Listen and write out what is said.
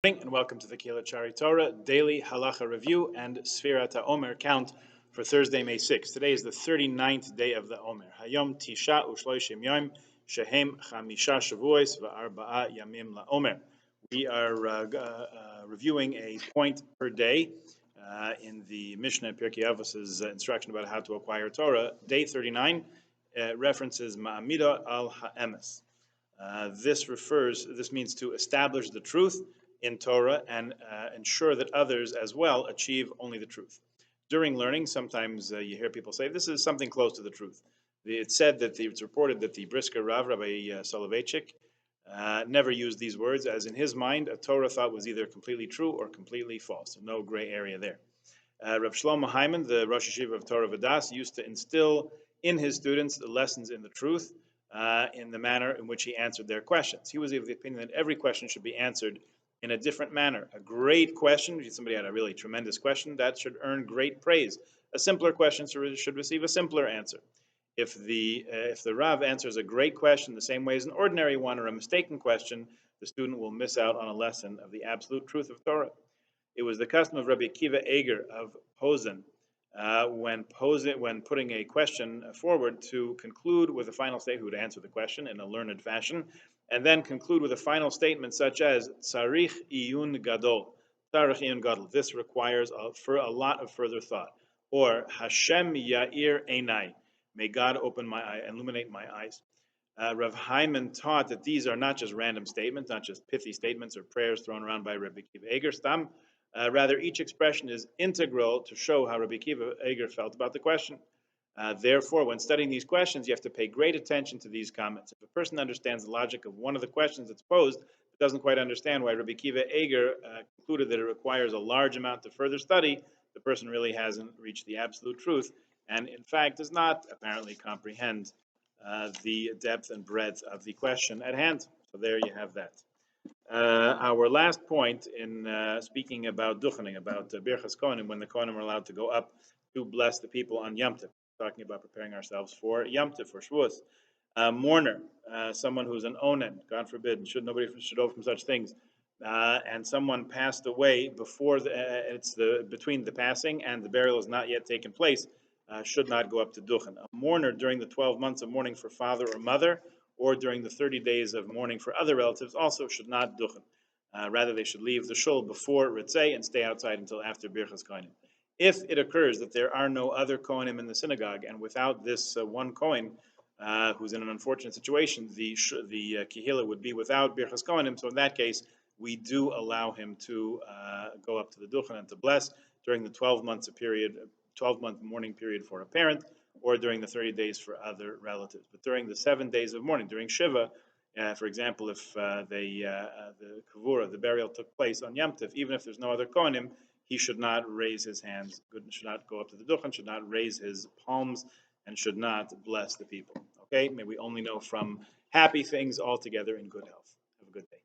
Morning and welcome to the Kehillat Shari Torah Daily Halacha Review and Sefirah Omer count for Thursday, May 6th. Today is the 39th day of the Omer. Hayom Tisha Ushloishim Yom Shehem Chamisha Shavuos VaArba'a Yamim LaOmer. We are reviewing a point per day in the Mishnah Pirkei Avos' instruction about how to acquire Torah. Day 39 references Ma'amida al Ha'emes. This means to establish the truth in Torah and ensure that others as well achieve only the truth. During learning, sometimes you hear people say, this is something close to the truth. It's reported that the Brisker Rav, Rabbi Soloveitchik, never used these words, as in his mind, a Torah thought was either completely true or completely false. So no gray area there. Rav Shlomo Hyman, the Rosh Yeshiva of Torah V'das, used to instill in his students the lessons in the truth in the manner in which he answered their questions. He was of the opinion that every question should be answered in a different manner. A great question, if somebody had a really tremendous question, that should earn great praise. A simpler question should receive a simpler answer. If the Rav answers a great question the same way as an ordinary one or a mistaken question, the student will miss out on a lesson of the absolute truth of Torah. It was the custom of Rabbi Akiva Eger of Posen, when putting a question forward, to conclude with a final statement. Who would answer the question in a learned fashion, and then conclude with a final statement such as Tzarich iyun gadol. Tzarich iyun gadol. This requires a lot of further thought. Or Hashem ya'ir einai. May God open my eye, illuminate my eyes. Rav Hyman taught that these are not just random statements, not just pithy statements or prayers thrown around by Rabbi Akiva Eger Stam. Rather, each expression is integral to show how Rabbi Akiva Eger felt about the question. Therefore, when studying these questions, you have to pay great attention to these comments. If a person understands the logic of one of the questions that's posed, but doesn't quite understand why Rabbi Akiva Eger concluded that it requires a large amount of further study, the person really hasn't reached the absolute truth, and in fact does not apparently comprehend the depth and breadth of the question at hand. So there you have that. Our last point in speaking about duchening, about Birchas Kohanim, when the Kohanim are allowed to go up to bless the people on Yom Tov, talking about preparing ourselves for Yom Tov, for Shavuos. Mourner, someone who's an onen, God forbid, nobody should know from such things, and someone passed away before between the passing and the burial has not yet taken place, should not go up to duchen. A mourner during the 12 months of mourning for father or mother, or during the 30 days of mourning for other relatives, also should not duchen. Rather, they should leave the shul before Ritzei and stay outside until after Birchas Kohanim. If it occurs that there are no other Kohanim in the synagogue, and without this one Kohen who's in an unfortunate situation, the Kehillah would be without Birchas Kohanim, so in that case, we do allow him to go up to the duchen and to bless during the 12-month mourning period for a parent, or during the 30 days for other relatives. But during the 7 days of mourning, during Shiva, for example, if the kavura, the burial, took place on Yom Tov, even if there's no other Kohanim, he should not raise his hands, should not go up to the duchen, should not raise his palms, and should not bless the people. Okay, may we only know from happy things altogether in good health. Have a good day.